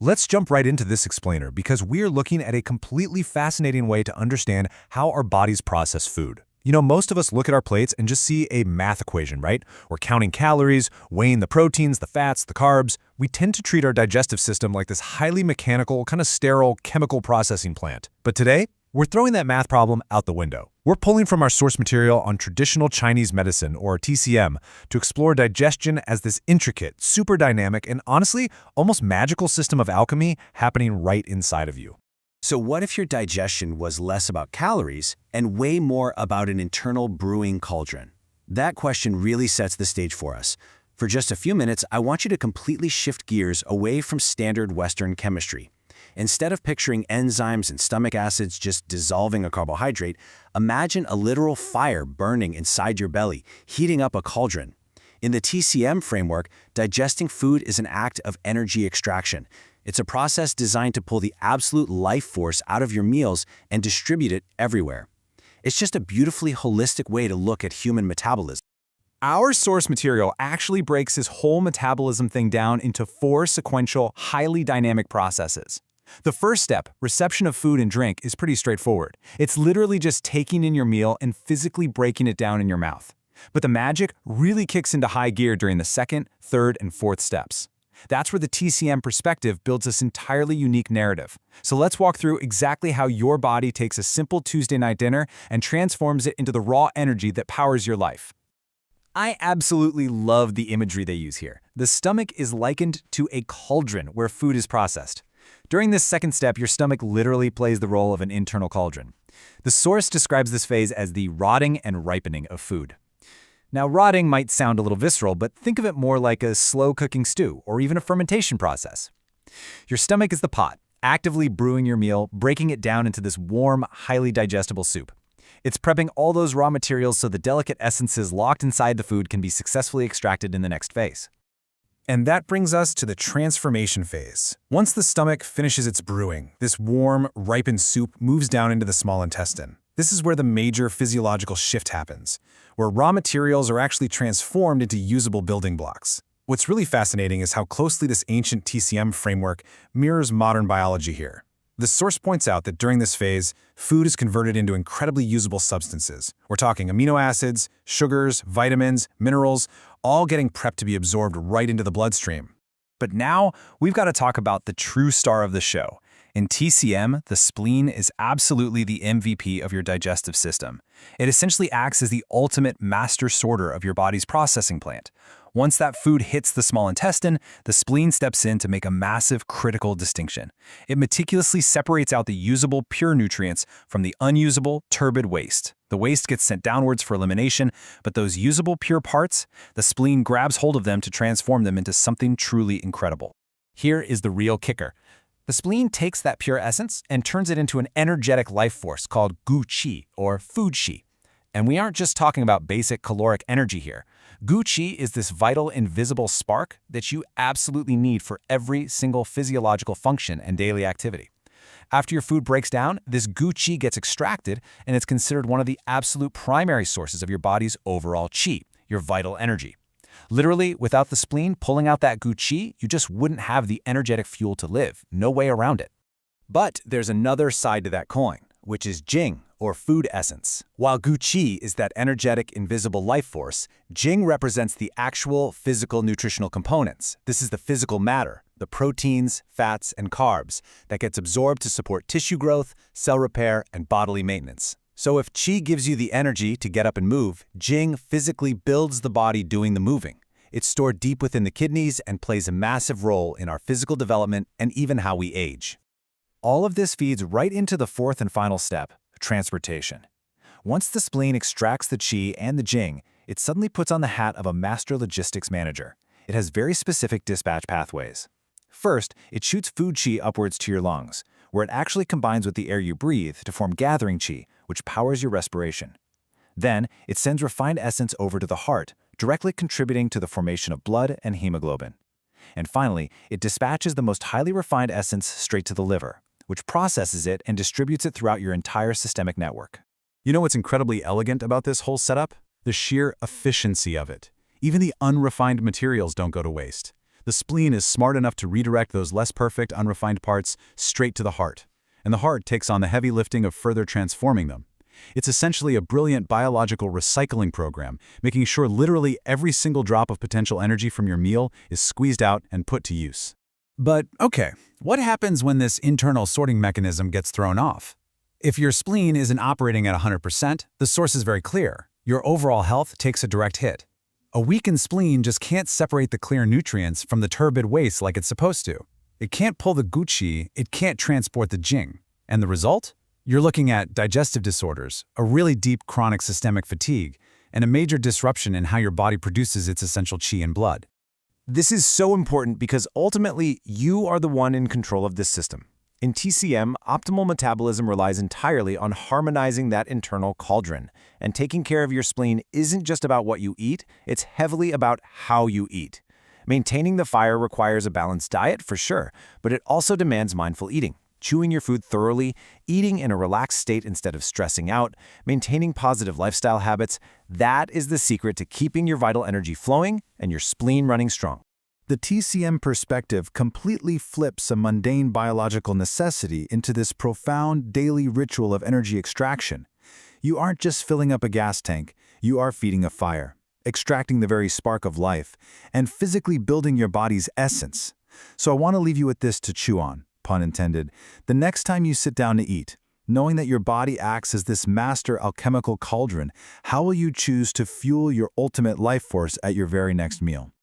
Let's jump right into this explainer because we're looking at a completely fascinating way to understand how our bodies process food. Most of us look at our plates and just see a math equation, right? We're counting calories, weighing the proteins, the fats, the carbs. We tend to treat our digestive system like this highly mechanical, kind of sterile chemical processing plant. But today, we're throwing that math problem out the window. We're pulling from our source material on traditional Chinese medicine, or TCM, to explore digestion as this intricate, super dynamic, and honestly, almost magical system of alchemy happening right inside of you. So what if your digestion was less about calories and way more about an internal brewing cauldron? That question really sets the stage for us. For just a few minutes, I want you to completely shift gears away from standard Western chemistry. Instead of picturing enzymes and stomach acids just dissolving a carbohydrate, imagine a literal fire burning inside your belly, heating up a cauldron. In the TCM framework, digesting food is an act of energy extraction. It's a process designed to pull the absolute life force out of your meals and distribute it everywhere. It's just a beautifully holistic way to look at human metabolism. Our source material actually breaks this whole metabolism thing down into 4 sequential, highly dynamic processes. The first step, reception of food and drink, is pretty straightforward. It's literally just taking in your meal and physically breaking it down in your mouth. But the magic really kicks into high gear during the second, third, and fourth steps. That's where the TCM perspective builds this entirely unique narrative. So let's walk through exactly how your body takes a simple Tuesday night dinner and transforms it into the raw energy that powers your life. I absolutely love the imagery they use here. The stomach is likened to a cauldron where food is processed. During this second step, your stomach literally plays the role of an internal cauldron. The source describes this phase as the rotting and ripening of food. Now, rotting might sound a little visceral, but think of it more like a slow-cooking stew or even a fermentation process. Your stomach is the pot, actively brewing your meal, breaking it down into this warm, highly digestible soup. It's prepping all those raw materials so the delicate essences locked inside the food can be successfully extracted in the next phase. And that brings us to the transformation phase. Once the stomach finishes its brewing, this warm, ripened soup moves down into the small intestine. This is where the major physiological shift happens, where raw materials are actually transformed into usable building blocks. What's really fascinating is how closely this ancient TCM framework mirrors modern biology here. The source points out that during this phase, food is converted into incredibly usable substances. We're talking amino acids, sugars, vitamins, minerals, all getting prepped to be absorbed right into the bloodstream. But now, we've got to talk about the true star of the show. In TCM, the spleen is absolutely the MVP of your digestive system. It essentially acts as the ultimate master sorter of your body's processing plant. Once that food hits the small intestine, the spleen steps in to make a massive, critical distinction. It meticulously separates out the usable, pure nutrients from the unusable, turbid waste. The waste gets sent downwards for elimination, but those usable, pure parts, the spleen grabs hold of them to transform them into something truly incredible. Here is the real kicker. The spleen takes that pure essence and turns it into an energetic life force called gu qi, or food qi. And we aren't just talking about basic caloric energy here. Gu qi is this vital, invisible spark that you absolutely need for every single physiological function and daily activity. After your food breaks down, this gu qi gets extracted, and it's considered one of the absolute primary sources of your body's overall qi, your vital energy. Literally, without the spleen pulling out that gu qi, you just wouldn't have the energetic fuel to live. No way around it. But there's another side to that coin, which is jing, or food essence. While gu qi is that energetic, invisible life force, jing represents the actual physical nutritional components. This is the physical matter, the proteins, fats, and carbs that gets absorbed to support tissue growth, cell repair, and bodily maintenance. So if qi gives you the energy to get up and move, jing physically builds the body doing the moving. It's stored deep within the kidneys and plays a massive role in our physical development and even how we age. All of this feeds right into the fourth and final step, transportation. Once the spleen extracts the qi and the jing, it suddenly puts on the hat of a master logistics manager. It has very specific dispatch pathways. First, it shoots food qi upwards to your lungs, where it actually combines with the air you breathe to form gathering qi, which powers your respiration. Then, it sends refined essence over to the heart, directly contributing to the formation of blood and hemoglobin. And finally, it dispatches the most highly refined essence straight to the liver, which processes it and distributes it throughout your entire systemic network. You know what's incredibly elegant about this whole setup? The sheer efficiency of it. Even the unrefined materials don't go to waste. The spleen is smart enough to redirect those less perfect, unrefined parts straight to the heart, and the heart takes on the heavy lifting of further transforming them. It's essentially a brilliant biological recycling program, making sure literally every single drop of potential energy from your meal is squeezed out and put to use. But okay, what happens when this internal sorting mechanism gets thrown off? If your spleen isn't operating at 100%, the source is very clear. Your overall health takes a direct hit. A weakened spleen just can't separate the clear nutrients from the turbid waste like it's supposed to. It can't pull the guqi, it can't transport the jing. And the result? You're looking at digestive disorders, a really deep chronic systemic fatigue, and a major disruption in how your body produces its essential qi and blood. This is so important because ultimately you are the one in control of this system. In TCM, optimal metabolism relies entirely on harmonizing that internal cauldron. And taking care of your spleen isn't just about what you eat, it's heavily about how you eat. Maintaining the fire requires a balanced diet for sure, but it also demands mindful eating. Chewing your food thoroughly, eating in a relaxed state instead of stressing out, maintaining positive lifestyle habits, that is the secret to keeping your vital energy flowing and your spleen running strong. The TCM perspective completely flips a mundane biological necessity into this profound daily ritual of energy extraction. You aren't just filling up a gas tank, you are feeding a fire, extracting the very spark of life, and physically building your body's essence. So I want to leave you with this to chew on, pun intended, the next time you sit down to eat. Knowing that your body acts as this master alchemical cauldron, how will you choose to fuel your ultimate life force at your very next meal?